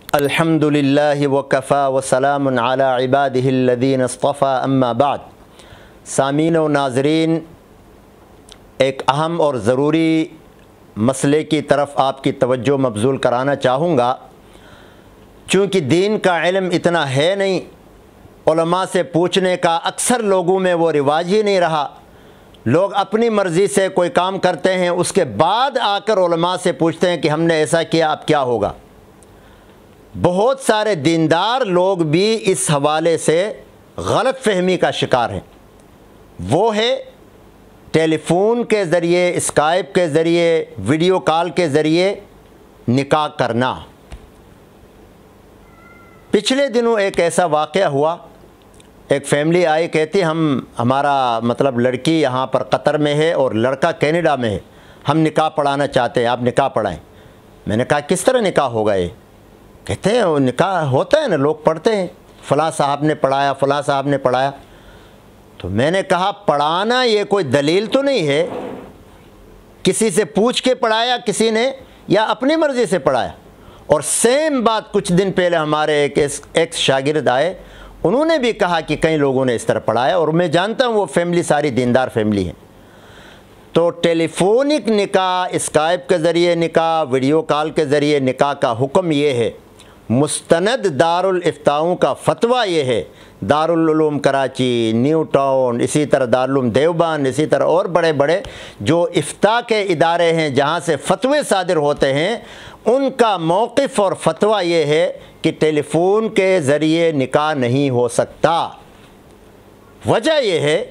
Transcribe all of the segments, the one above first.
الحمدللہ وکفا وسلام علی عبادہ الذین اصطفیٰ اما بعد۔ سامعین و ناظرین، ایک اہم اور ضروری مسئلے کی طرف آپ کی توجہ مبذول کرانا چاہوں گا۔ چونکہ دین کا علم اتنا ہے نہیں، علماء سے پوچھنے کا اکثر لوگوں میں وہ رواج ہی نہیں رہا۔ لوگ اپنی مرضی سے کوئی کام کرتے ہیں، اس کے بعد آ کر علماء سے پوچھتے ہیں کہ ہم نے ایسا کیا، اب کیا ہوگا۔ بہت سارے دیندار لوگ بھی اس حوالے سے غلط فہمی کا شکار ہیں۔ وہ ہے ٹیلی فون کے ذریعے، اسکائپ کے ذریعے، ویڈیو کال کے ذریعے نکاح کرنا۔ پچھلے دنوں ایک ایسا واقعہ ہوا، ایک فیملی آئی، کہتی ہمارا لڑکی یہاں پر قطر میں ہے اور لڑکا کینیڈا میں ہے، ہم نکاح پڑھانا چاہتے ہیں، آپ نکاح پڑھائیں۔ میں نے کہا کس طرح نکاح ہوگا یہ؟ کہتے ہیں وہ نکاح ہوتا ہے نا، لوگ پڑھتے ہیں، فلاں صاحب نے پڑھایا، فلاں صاحب نے پڑھایا۔ تو میں نے کہا پڑھانا یہ کوئی دلیل تو نہیں ہے، کسی سے پوچھ کے پڑھایا کسی نے یا اپنی مرضی سے پڑھایا؟ اور سیم بات کچھ دن پہلے ہمارے ایک شاگرد آئے، انہوں نے بھی کہا کہ کئی لوگوں نے اس طرح پڑھایا، اور میں جانتا ہوں وہ فیملی ساری دیندار فیملی ہے۔ تو ٹیلی فونک نکاح، اسکائپ کے ذریعے نکاح، ویڈیو کال کے ذریعے نکاح کا حکم یہ ہے، مستند دارالفتاؤں کا فتویٰ یہ ہے، دارالعلوم کراچی، نیو ٹاؤن، اسی طرح دارالعلوم دیوبند، اسی طرح اور بڑے بڑے جو افتاء کے ادارے ہیں جہاں سے فتوے صادر ہوتے ہیں، ان کا موقف اور فتویٰ یہ ہے کہ ٹیلی فون کے ذریعے نکاح نہیں ہو سکتا۔ وجہ یہ ہے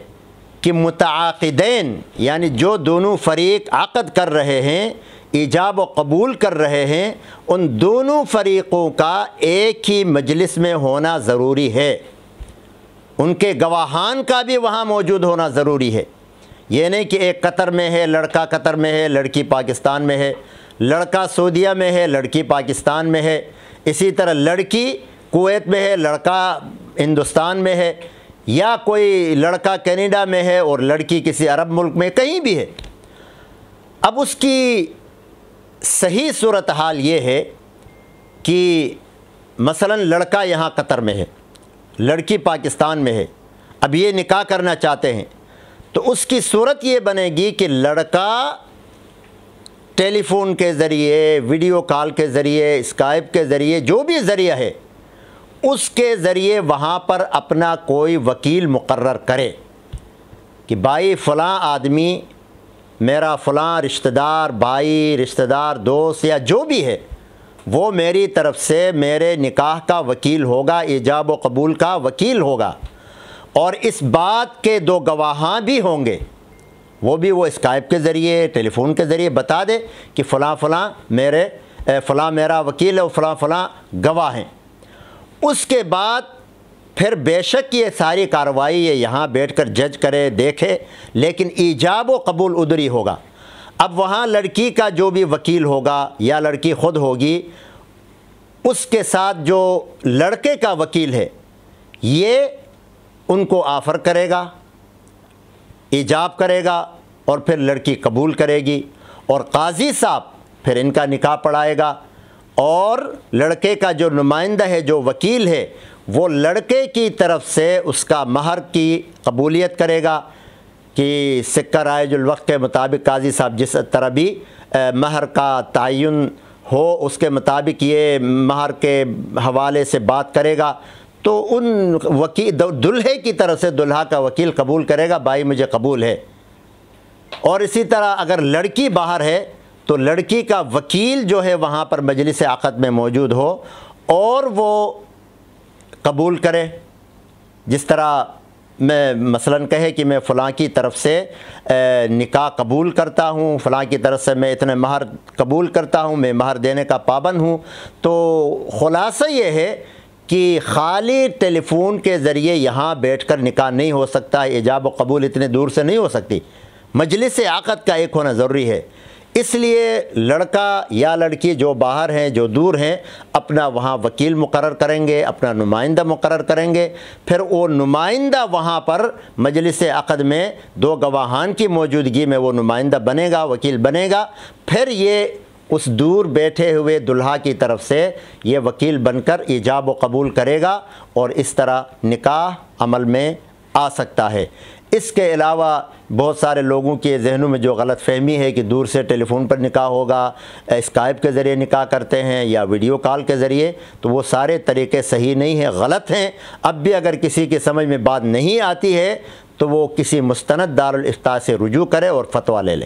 کہ متعاقدین یعنی جو دونوں فریق عقد کر رہے ہیں، ایجاب و قبول کر رہے ہیں، ان دونوں فریقوں کا ایک ہی مجلس میں ہونا ضروری ہے، ان کے گواہان کا بھی وہاں موجود ہونا ضروری ہے۔ یہ نہیں کہ ایک قطر میں ہے، لڑکا قطر میں ہے، لڑکی پاکستان میں ہے، لڑکا سعودیہ میں ہے، لڑکی پاکستان میں ہے، اسی طرح لڑکی کویت میں ہے، لڑکا ہندوستان میں ہے، یا کوئی لڑکا کینیڈا میں ہے اور لڑکی کسی عرب ملک میں، کہیں بھی ہے۔ اب اس کی صحیح صورتحال یہ ہے کہ مثلا لڑکا یہاں قطر میں ہے، لڑکی پاکستان میں ہے، اب یہ نکاح کرنا چاہتے ہیں، تو اس کی صورت یہ بنے گی کہ لڑکا ٹیلی فون کے ذریعے، ویڈیو کال کے ذریعے، اسکائپ کے ذریعے، جو بھی ذریعہ ہے، اس کے ذریعے وہاں پر اپنا کوئی وکیل مقرر کرے کہ بھائی فلاں آدمی میرا فلاں رشتہ دار، بھائی، رشتہ دار، دوست یا جو بھی ہے، وہ میری طرف سے میرے نکاح کا وکیل ہوگا، ایجاب و قبول کا وکیل ہوگا، اور اس بات کے دو گواہاں بھی ہوں گے، وہ اسکائپ کے ذریعے، ٹیلی فون کے ذریعے بتا دے کہ فلاں فلاں میرا وکیل ہے اور فلاں فلاں گواہ ہیں۔ اس کے بعد پھر بے شک یہ ساری کارروائی یہ یہاں بیٹھ کر جج کرے، دیکھے، لیکن ایجاب و قبول ادھر ہی ہوگا۔ اب وہاں لڑکی کا جو بھی وکیل ہوگا یا لڑکی خود ہوگی، اس کے ساتھ جو لڑکے کا وکیل ہے یہ ان کو آفر کرے گا، ایجاب کرے گا، اور پھر لڑکی قبول کرے گی، اور قاضی صاحب پھر ان کا نکاح پڑھائے گا، اور لڑکے کا جو نمائندہ ہے، جو وکیل ہے، وہ لڑکے کی طرف سے اس کا مہر کی قبولیت کرے گا کہ سکہ رائج الوقت کے مطابق قاضی صاحب جس طرح بھی مہر کا تعین ہو اس کے مطابق یہ مہر کے حوالے سے بات کرے گا، تو ان دلہے کی طرف سے دلہا کا وکیل قبول کرے گا، بھائی مجھے قبول ہے۔ اور اسی طرح اگر لڑکی باہر ہے تو لڑکی کا وکیل جو ہے وہاں پر مجلس عقد میں موجود ہو اور وہ قبول کرے، جس طرح میں مثلا کہے کہ میں فلاں کی طرف سے نکاح قبول کرتا ہوں، فلاں کی طرف سے میں اتنے مہر قبول کرتا ہوں، میں مہر دینے کا پابند ہوں۔ تو خلاصہ یہ ہے کہ خالی ٹیلی فون کے ذریعے یہاں بیٹھ کر نکاح نہیں ہو سکتا، ایجاب و قبول اتنے دور سے نہیں ہو سکتی، مجلس عقد کا ایک ہونا ضروری ہے۔ اس لیے لڑکا یا لڑکی جو باہر ہیں، جو دور ہیں، اپنا وہاں وکیل مقرر کریں گے، اپنا نمائندہ مقرر کریں گے، پھر وہ نمائندہ وہاں پر مجلس عقد میں دو گواہان کی موجودگی میں وہ نمائندہ بنے گا، وکیل بنے گا، پھر یہ اس دور بیٹھے ہوئے دلہا کی طرف سے یہ وکیل بن کر ایجاب و قبول کرے گا اور اس طرح نکاح عمل میں آ سکتا ہے۔ اس کے علاوہ بہت سارے لوگوں کے ذہنوں میں جو غلط فہمی ہے کہ دور سے ٹیلی فون پر نکاح ہوگا، اسکائپ کے ذریعے نکاح کرتے ہیں یا ویڈیو کال کے ذریعے، تو وہ سارے طریقے صحیح نہیں ہیں، غلط ہیں۔ اب بھی اگر کسی کی سمجھ میں بات نہیں آتی ہے تو وہ کسی مستند دارالافتاء سے رجوع کرے اور فتویٰ لے لے۔